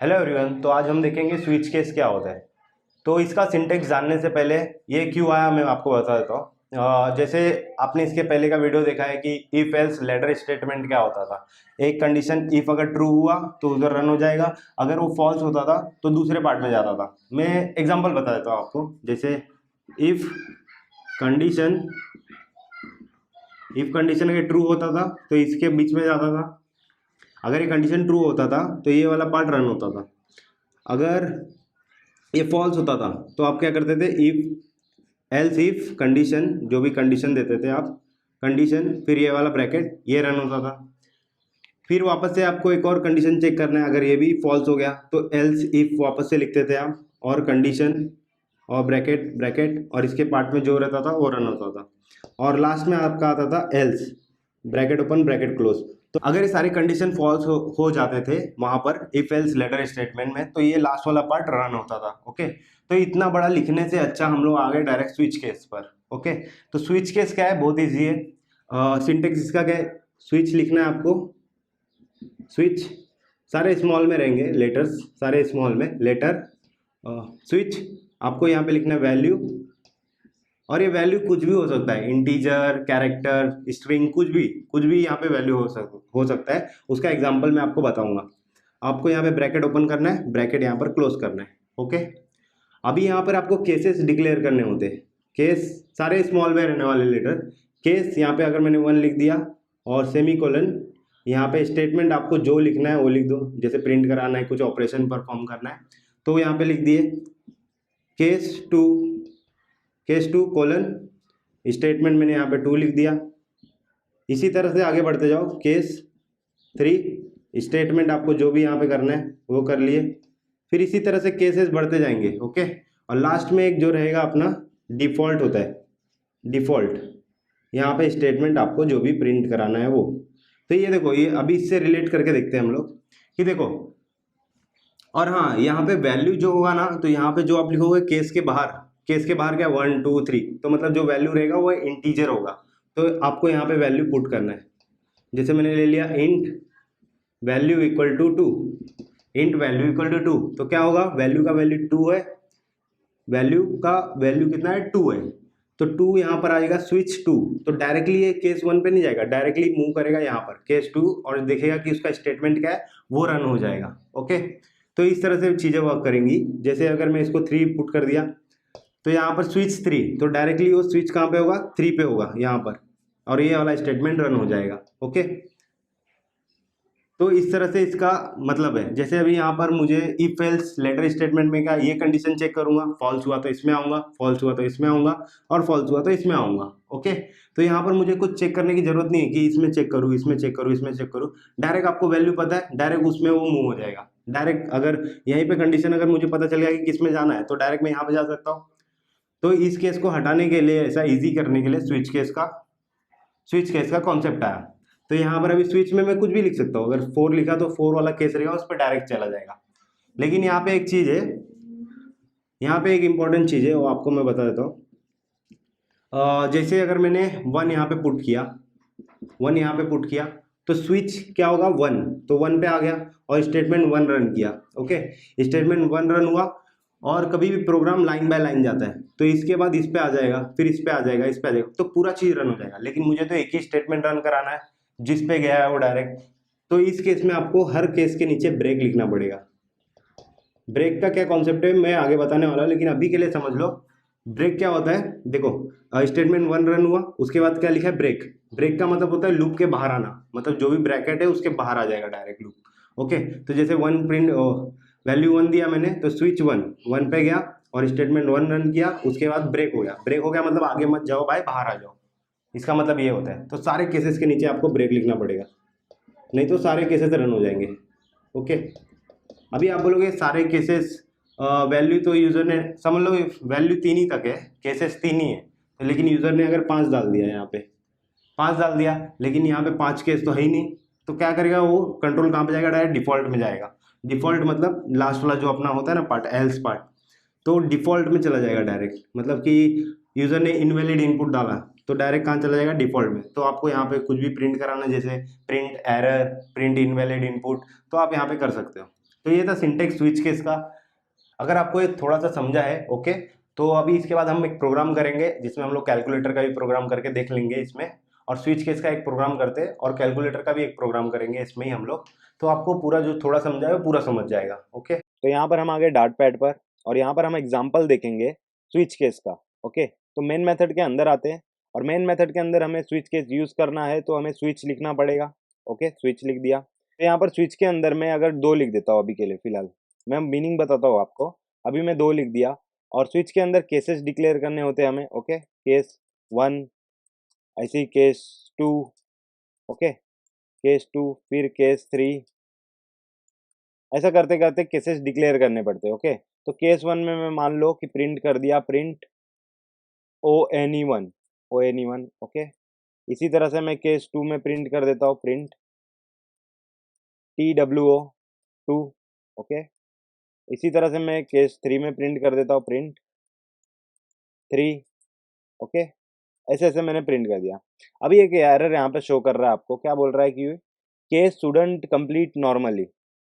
Hello everyone. तो आज हम देखेंगे स्विच केस क्या होता है। तो इसका सिंटेक्स जानने से पहले ये क्यों आया मैं आपको बता देता हूँ। जैसे आपने इसके पहले का वीडियो देखा है कि इफ एल्स लेटर स्टेटमेंट क्या होता था। एक कंडीशन इफ अगर ट्रू हुआ तो उधर रन हो जाएगा, अगर वो फॉल्स होता था तो दूसरे पार्ट में जाता था। मैं एग्जांपल बता देता हूँ आपको। जैसे इफ कंडीशन अगर ट्रू होता था तो इसके बीच में जाता था। अगर ये कंडीशन ट्रू होता था तो ये वाला पार्ट रन होता था। अगर ये फॉल्स होता था तो आप क्या करते थे, इफ एल्स इफ कंडीशन, जो भी कंडीशन देते थे आप, कंडीशन फिर ये वाला ब्रैकेट, ये रन होता था। फिर वापस से आपको एक और कंडीशन चेक करना है, अगर ये भी फॉल्स हो गया तो एल्स इफ वापस से लिखते थे आप, और कंडीशन और ब्रैकेट ब्रैकेट, और इसके पार्ट में जो रहता था वो रन होता था। और लास्ट में आपका आता था else, bracket open bracket close. तो अगर ये सारे कंडीशन फॉल्स हो जाते थे वहां पर इफ एल्स लेटर स्टेटमेंट में, तो ये लास्ट वाला पार्ट रन होता था। ओके, तो इतना बड़ा लिखने से अच्छा हम लोग आ गए डायरेक्ट स्विच केस पर। ओके, तो स्विच केस क्या है, बहुत ईजी है। सिंटेक्स इसका क्या है, स्विच लिखना है आपको। स्विच सारे स्मॉल में रहेंगे, लेटर्स सारे स्मॉल में, लेटर स्विच। आपको यहाँ पे लिखना है वैल्यू, और ये वैल्यू कुछ भी हो सकता है, इंटीजर, कैरेक्टर, स्ट्रिंग, कुछ भी यहाँ पे वैल्यू हो सकता है। उसका एग्जांपल मैं आपको बताऊंगा। आपको यहाँ पे ब्रैकेट ओपन करना है, ब्रैकेट यहाँ पर क्लोज करना है। ओके, अभी यहाँ पर आपको केसेस डिक्लेयर करने होते हैं। केस सारे स्मॉल में रहने वाले लेटर। केस यहाँ पे अगर मैंने 1 लिख दिया और सेमी कोलन, यहाँ पे स्टेटमेंट आपको जो लिखना है वो लिख दो। जैसे प्रिंट कराना है, कुछ ऑपरेशन परफॉर्म करना है, तो यहाँ पे लिख दिए केस टू कोलन, स्टेटमेंट मैंने यहाँ पे 2 लिख दिया। इसी तरह से आगे बढ़ते जाओ, केस 3, स्टेटमेंट आपको जो भी यहाँ पे करना है वो कर लिए। फिर इसी तरह से केसेस बढ़ते जाएंगे। ओके, और लास्ट में एक जो रहेगा अपना डिफ़ॉल्ट होता है, डिफ़ॉल्ट, यहाँ पे स्टेटमेंट आपको जो भी प्रिंट कराना है वो। तो ये देखो, ये अभी इससे रिलेट करके देखते हैं हम लोग कि देखो। और हाँ, यहाँ पे वैल्यू जो होगा ना, तो यहाँ पे जो आप लिखोगे केस के बाहर क्या 1 2 3, तो मतलब जो वैल्यू रहेगा वो इंटीजर होगा। तो आपको यहाँ पे वैल्यू पुट करना है। जैसे मैंने ले लिया int value equal to 2, int value equal to 2, तो क्या होगा, वैल्यू का वैल्यू 2 है, वैल्यू का वैल्यू कितना है, 2 है। तो 2 यहाँ पर आएगा स्विच 2, तो डायरेक्टली ये केस 1 पे नहीं जाएगा, डायरेक्टली मूव करेगा यहाँ पर केस 2, और देखेगा कि उसका स्टेटमेंट क्या है, वो रन हो जाएगा। ओके, तो इस तरह से चीज़ें वर्क करेंगी। जैसे अगर मैं इसको 3 पुट कर दिया तो यहाँ पर स्विच 3, तो डायरेक्टली वो स्विच कहाँ पे होगा, 3 पे होगा यहाँ पर, और ये वाला स्टेटमेंट रन हो जाएगा। ओके, तो इस तरह से इसका मतलब है। जैसे अभी यहाँ पर मुझे इफ एल्स लेटर स्टेटमेंट में क्या, ये कंडीशन चेक करूंगा, फॉल्स हुआ तो इसमें आऊंगा, फॉल्स हुआ तो इसमें आऊंगा, और फॉल्स हुआ तो इसमें आऊंगा। ओके, तो यहाँ पर मुझे कुछ चेक करने की जरूरत नहीं है कि इसमें चेक करूँ, इसमें चेक करूँ, इसमें चेक करूँ। डायरेक्ट आपको वैल्यू पता है, डायरेक्ट उसमें वो मूव हो जाएगा। डायरेक्ट अगर यहीं पे कंडीशन अगर मुझे पता चल गया कि किस में जाना है, तो डायरेक्ट मैं यहाँ पे जा सकता हूँ। तो इस केस को हटाने के लिए, ऐसा ईजी करने के लिए स्विच केस का कॉन्सेप्ट आया। तो यहाँ पर अभी स्विच में मैं कुछ भी लिख सकता हूँ। अगर 4 लिखा तो 4 वाला केस रहेगा, उस पर डायरेक्ट चला जाएगा। लेकिन यहाँ पे एक चीज़ है, यहाँ पे एक इम्पॉर्टेंट चीज़ है, वो आपको मैं बता देता हूँ। जैसे अगर मैंने 1 यहाँ पे पुट किया, 1 यहाँ पे पुट किया, तो स्विच क्या होगा, 1, तो 1 पे आ गया और स्टेटमेंट 1 रन किया। ओके, स्टेटमेंट 1 रन हुआ, और कभी भी प्रोग्राम लाइन बाय लाइन जाता है तो इसके बाद इस पे आ जाएगा, फिर इस पे आ जाएगा, इस पे आ जाएगा, तो पूरा चीज़ रन हो जाएगा। लेकिन मुझे तो एक ही स्टेटमेंट रन कराना है जिस पे गया है वो डायरेक्ट। तो इस केस में आपको हर केस के नीचे ब्रेक लिखना पड़ेगा। ब्रेक का क्या कॉन्सेप्ट है मैं आगे बताने वाला हूँ, लेकिन अभी के लिए समझ लो ब्रेक क्या होता है। देखो, स्टेटमेंट 1 रन हुआ, उसके बाद क्या लिखा है, ब्रेक। ब्रेक का मतलब होता है लूप के बाहर आना, मतलब जो भी ब्रैकेट है उसके बाहर आ जाएगा डायरेक्ट लूप। ओके, तो जैसे 1 प्रिंट वैल्यू 1 दिया मैंने, तो स्विच 1 पे गया और स्टेटमेंट 1 रन किया, उसके बाद ब्रेक हो गया। ब्रेक हो गया मतलब आगे मत जाओ भाई, बाहर आ जाओ, इसका मतलब ये होता है। तो सारे केसेस के नीचे आपको ब्रेक लिखना पड़ेगा, नहीं तो सारे केसेस रन हो जाएंगे। ओके, अभी आप बोलोगे सारे केसेस वैल्यू तो यूज़र ने, समझ लो वैल्यू 3 ही तक है, केसेस 3 ही है, तो लेकिन यूज़र ने अगर 5 डाल दिया, यहाँ पे 5 डाल दिया, लेकिन यहाँ पे 5 केस तो है ही नहीं, तो क्या करेगा वो, कंट्रोल कहाँ पे जाएगा, डायरेक्ट डिफ़ॉल्ट में जाएगा। डिफ़ॉल्ट मतलब लास्ट वाला जो अपना होता है ना पार्ट, एल्स पार्ट, तो डिफ़ॉल्ट में चला जाएगा डायरेक्ट। मतलब कि यूज़र ने इनवैलिड इनपुट डाला तो डायरेक्ट कहाँ चला जाएगा, डिफ़ॉल्ट में। तो आपको यहाँ पे कुछ भी प्रिंट कराना, जैसे print error, print invalid input, तो आप यहाँ पे कर सकते हो। तो ये था सिंटेक्स स्विच केस का। अगर आपको ये थोड़ा सा समझा है ओके, तो अभी इसके बाद हम एक प्रोग्राम करेंगे जिसमें हम लोग कैलकुलेटर का भी प्रोग्राम करके देख लेंगे इसमें, और स्विच केस का एक प्रोग्राम करते हैं और कैलकुलेटर का भी एक प्रोग्राम करेंगे इसमें ही हम लोग। तो आपको पूरा जो थोड़ा समझा है वो पूरा समझ जाएगा ओके। तो यहाँ पर हम आ गए डार्ट पैड पर और यहाँ पर हम एग्जाम्पल देखेंगे स्विच केस का। ओके, तो मेन मेथड के अंदर आते हैं और मेन मेथड के अंदर हमें स्विच केस यूज करना है तो हमें स्विच लिखना पड़ेगा। ओके, स्विच लिख दिया। तो यहाँ पर स्विच के अंदर मैं अगर 2 लिख देता हूँ अभी के लिए फिलहाल, मैं मीनिंग बताता हूँ आपको। अभी मैं 2 लिख दिया और स्विच के अंदर केसेस डिक्लेयर करने होते हैं हमें। ओके, केस 1, ऐसे ही केस 2, ओके, केस 2, फिर केस 3, ऐसा करते करते केसेस डिक्लेयर करने पड़ते हैं। ओके, तो केस 1 में मैं मान लो कि प्रिंट कर दिया प्रिंट ONE1 ओके। इसी तरह से मैं केस 2 में प्रिंट कर देता हूँ प्रिंट TWO2 ओके। इसी तरह से मैं केस 3 में प्रिंट कर देता हूँ प्रिंट 3 ओके। ऐसे ऐसे मैंने प्रिंट कर दिया। अभी एक एरर यहाँ पे शो कर रहा है आपको, क्या बोल रहा है कि case student complete normally.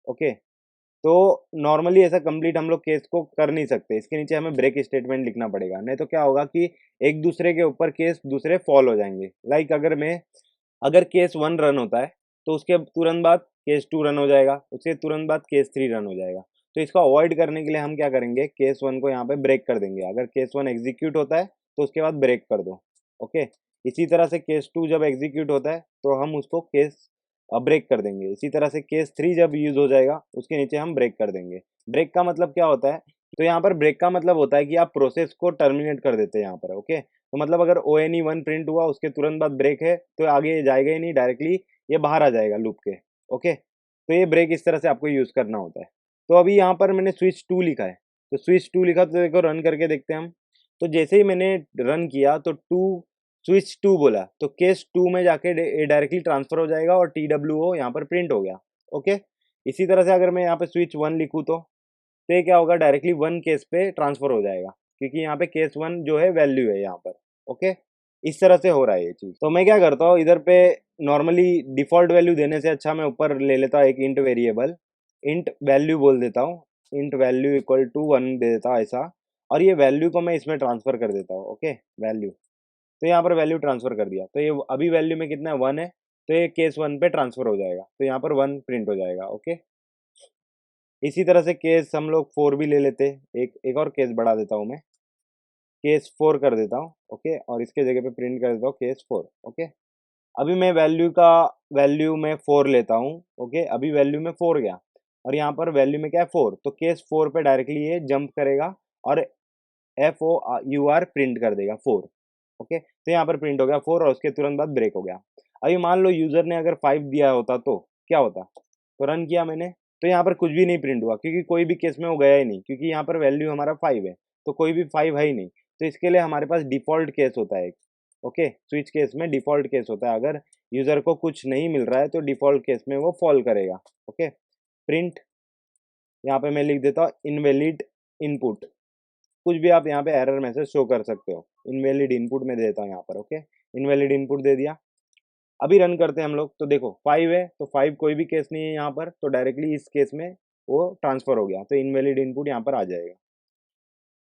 Okay, तो नॉर्मली ऐसा कंप्लीट हम लोग केस को कर नहीं सकते, इसके नीचे हमें ब्रेक स्टेटमेंट लिखना पड़ेगा, नहीं तो क्या होगा कि एक दूसरे के ऊपर केस दूसरे फॉल हो जाएंगे। लाइक अगर केस 1 रन होता है तो उसके तुरंत बाद केस 2 रन हो जाएगा, उसके तुरंत बाद केस 3 रन हो जाएगा। तो इसको अवॉइड करने के लिए हम क्या करेंगे, केस 1 को यहाँ पे ब्रेक कर देंगे। अगर केस 1 एग्जीक्यूट होता है तो उसके बाद ब्रेक कर दो। ओके, इसी तरह से केस 2 जब एग्जीक्यूट होता है तो हम उसको केस ब्रेक कर देंगे। इसी तरह से केस 3 जब यूज हो जाएगा उसके नीचे हम ब्रेक कर देंगे। ब्रेक का मतलब क्या होता है, तो यहाँ पर ब्रेक का मतलब होता है कि आप प्रोसेस को टर्मिनेट कर देते हैं यहाँ पर। ओके, तो मतलब अगर ONE1 प्रिंट हुआ उसके तुरंत बाद ब्रेक है तो आगे जाएगा ही नहीं, डायरेक्टली ये बाहर आ जाएगा लूप के। ओके, तो ये ब्रेक इस तरह से आपको यूज करना होता है। तो अभी यहाँ पर मैंने स्विच 2 लिखा है, तो स्विच 2 लिखा तो देखो रन करके देखते हैं हम। तो जैसे ही मैंने रन किया तो स्विच 2 बोला तो केस 2 में जाके डायरेक्टली ट्रांसफर हो जाएगा और TWO यहाँ पर प्रिंट हो गया। ओके, इसी तरह से अगर मैं यहाँ पे स्विच 1 लिखूँ तो ये क्या होगा, डायरेक्टली 1 केस पे ट्रांसफर हो जाएगा क्योंकि यहाँ पे केस 1 जो है वैल्यू है यहाँ पर। ओके, इस तरह से हो रहा है ये चीज़। तो मैं क्या करता हूँ इधर पे, नॉर्मली डिफॉल्ट वैल्यू देने से अच्छा मैं ऊपर ले लेता हूँ एक इंट वेरिएबल, इंट वैल्यू बोल देता हूँ, इंट वैल्यू इक्वल टू 1 दे देता हूँ ऐसा, और ये वैल्यू को मैं इसमें ट्रांसफर कर देता हूँ। ओके, वैल्यू, तो यहाँ पर वैल्यू ट्रांसफर कर दिया, तो ये अभी वैल्यू में कितना है 1 है, तो ये केस 1 पे ट्रांसफर हो जाएगा, तो यहाँ पर 1 प्रिंट हो जाएगा। ओके, इसी तरह से केस हम लोग 4 भी ले लेते हैं, एक और केस बढ़ा देता हूँ मैं, केस 4 कर देता हूँ। ओके, और इसके जगह पे प्रिंट कर देता हूँ केस 4। ओके, अभी मैं वैल्यू में 4 लेता हूँ। ओके, अभी वैल्यू में 4 गया और यहाँ पर वैल्यू में क्या है 4, तो केस 4 पे डायरेक्टली ये जंप करेगा और FOUR प्रिंट कर देगा 4। ओके, तो यहाँ पर प्रिंट हो गया 4 और उसके तुरंत बाद ब्रेक हो गया। अभी मान लो यूजर ने अगर 5 दिया होता तो क्या होता, तो रन किया मैंने तो यहाँ पर कुछ भी नहीं प्रिंट हुआ क्योंकि कोई भी केस में वो गया ही नहीं, क्योंकि यहाँ पर वैल्यू हमारा 5 है तो कोई भी 5 है ही नहीं। तो इसके लिए हमारे पास डिफॉल्ट केस होता है एक। ओके, स्विच केस में डिफॉल्ट केस होता है, अगर यूजर को कुछ नहीं मिल रहा है तो डिफॉल्ट केस में वो फॉल करेगा। ओके, प्रिंट, यहाँ पे मैं लिख देता हूँ इनवैलिड इनपुट, कुछ भी आप यहाँ पे एरर मैसेज शो कर सकते हो, इनवैलिड इनपुट में देता हूँ यहाँ पर। ओके, इनवैलिड इनपुट दे दिया। अभी रन करते हैं हम लोग, तो देखो 5 है तो 5 कोई भी केस नहीं है यहाँ पर, तो डायरेक्टली इस केस में वो ट्रांसफर हो गया, तो इनवैलिड इनपुट यहाँ पर आ जाएगा।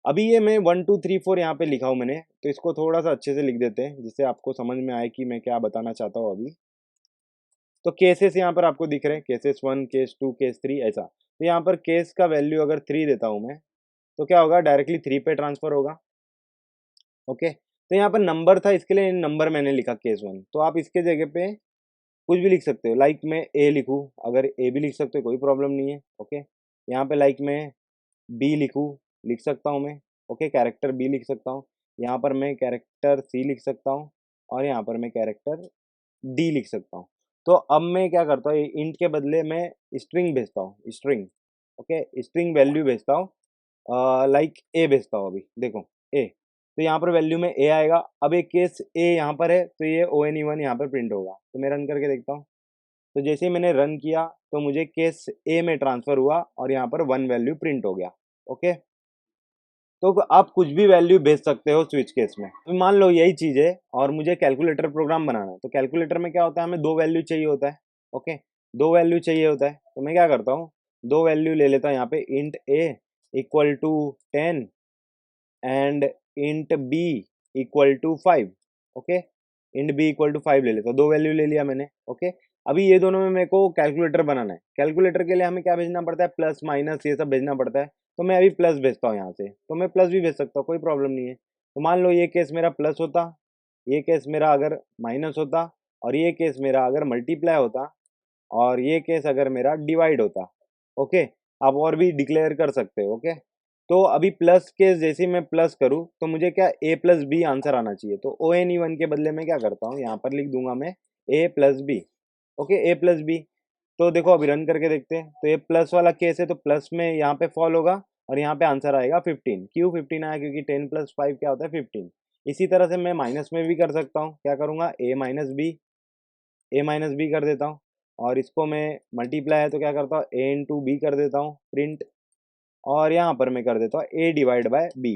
अभी ये मैं 1 2 3 4 यहाँ पे लिखा हूँ मैंने, तो इसको थोड़ा सा अच्छे से लिख देते हैं जिससे आपको समझ में आए कि मैं क्या बताना चाहता हूँ अभी। तो केसेस यहाँ पर आपको दिख रहे हैं, केसेस 1, केस 2, केस 3 ऐसा। तो यहाँ पर केस का वैल्यू अगर 3 देता हूँ मैं तो क्या होगा, डायरेक्टली 3 पे ट्रांसफर होगा। ओके, तो यहाँ पर नंबर था इसके लिए नंबर मैंने लिखा केस 1, तो आप इसके जगह पे कुछ भी लिख सकते हो, लाइक मैं ए लिखूँ, अगर ए भी लिख सकते हो कोई प्रॉब्लम नहीं है। ओके, यहाँ पे लाइक मैं बी लिखूँ, लिख सकता हूँ मैं। ओके, कैरेक्टर बी लिख सकता हूँ, यहाँ पर मैं कैरेक्टर सी लिख सकता हूँ और यहाँ पर मैं कैरेक्टर डी लिख सकता हूँ। तो अब मैं क्या करता हूँ, इंट के बदले मैं स्ट्रिंग भेजता हूँ, स्ट्रिंग। ओके, स्ट्रिंग वैल्यू भेजता हूँ, लाइक ए भेजता हूँ। अभी देखो ए, तो यहाँ पर वैल्यू में ए आएगा। अब एक केस ए यहाँ पर है तो ये ONE1 यहाँ पर प्रिंट होगा, तो मैं रन करके देखता हूँ। तो जैसे ही मैंने रन किया तो मुझे केस ए में ट्रांसफर हुआ और यहाँ पर 1 वैल्यू प्रिंट हो गया। ओके, तो आप कुछ भी वैल्यू भेज सकते हो स्विच केस में। तो मान लो यही चीज़ है और मुझे कैलकुलेटर प्रोग्राम बनाना है, तो कैलकुलेटर में क्या होता है, हमें 2 वैल्यू चाहिए होता है। ओके, 2 वैल्यू चाहिए होता है, तो मैं क्या करता हूँ, दो वैल्यू ले लेता हूँ यहाँ पे, int a equal to 10 and int b equal to 5। Okay, int b equal to 5 ले लेता हूँ, दो वैल्यू ले लिया मैंने। ओके, अभी ये दोनों में मेरे को कैलकुलेटर बनाना है। कैलकुलेटर के लिए हमें क्या भेजना पड़ता है, प्लस माइनस ये सब भेजना पड़ता है। तो मैं अभी प्लस भेजता हूँ यहाँ से, तो मैं प्लस भी भेज सकता हूँ, कोई प्रॉब्लम नहीं है। तो मान लो ये केस मेरा प्लस होता, ये केस मेरा अगर माइनस होता, और ये केस मेरा अगर मल्टीप्लाई होता, और ये केस अगर मेरा डिवाइड होता। ओके, आप और भी डिक्लेयर कर सकते हो। ओके, तो अभी प्लस केस जैसे ही मैं प्लस करूँ तो मुझे क्या ए प्लस बी आंसर आना चाहिए। तो ओ एन ई वन के बदले में क्या करता हूँ, यहाँ पर लिख दूंगा मैं ए प्लस बी। ओके, ए प्लस बी। तो देखो अभी रन करके देखते हैं, तो ये प्लस वाला केस है, तो प्लस में यहाँ पे फॉल होगा और यहाँ पे आंसर आएगा 15। क्यों 15 आया, क्योंकि 10 प्लस 5 क्या होता है 15। इसी तरह से मैं माइनस में भी कर सकता हूँ, क्या करूँगा, ए माइनस बी कर देता हूँ, और इसको मैं मल्टीप्लाई है तो क्या करता हूँ, ए इंटू बी कर देता हूँ प्रिंट, और यहाँ पर मैं कर देता हूँ A divide by B,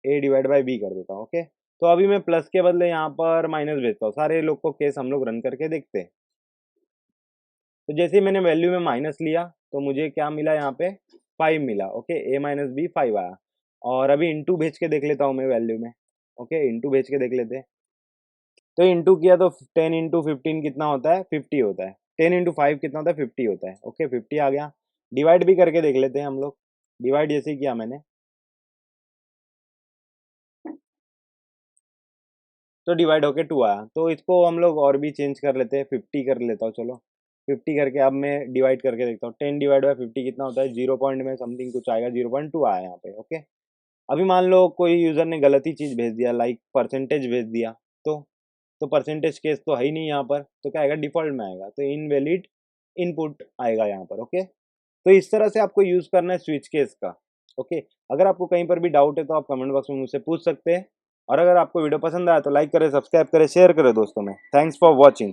A divide by B कर देता हूँ। ओके, तो अभी मैं प्लस के बदले यहाँ पर माइनस भेजता हूँ। सारे लोग को केस हम लोग रन करके देखते हैं। तो जैसे ही मैंने वैल्यू में माइनस लिया तो मुझे क्या मिला, यहाँ पे 5 मिला। ओके, ए माइनस बी 5 आया। और अभी इंटू भेज के देख लेता हूँ मैं वैल्यू में। ओके, इंटू भेज के देख लेते हैं। तो इंटू किया तो 10 इंटू 15 कितना होता है, 50 होता है। 10 इंटू 5 कितना होता है, 50 होता है। ओके, 50 आ गया। डिवाइड भी करके देख लेते हैं हम लोग। डिवाइड जैसे ही किया मैंने, तो डिवाइड होके 2 आया। तो इसको हम लोग और भी चेंज कर लेते हैं, 50 कर लेता हूँ। चलो 50 करके अब मैं डिवाइड करके देखता हूँ। 10 डिवाइड बाय 50 कितना होता है, 0 पॉइंट में समथिंग कुछ आएगा, 0.2 आया यहाँ पे। ओके, अभी मान लो कोई यूजर ने गलत ही चीज भेज दिया, लाइक परसेंटेज भेज दिया, तो परसेंटेज केस तो है ही नहीं यहाँ पर, तो क्या आएगा, डिफॉल्ट में आएगा, तो इनवैलिड इनपुट आएगा यहाँ पर। ओके, तो इस तरह से आपको यूज करना है स्विच केस का। ओके, अगर आपको कहीं पर भी डाउट है तो आप कमेंट बॉक्स में मुझसे पूछ सकते हैं। और अगर आपको वीडियो पसंद आया तो लाइक करें, सब्सक्राइब करें, शेयर करें दोस्तों में। Thanks for watching.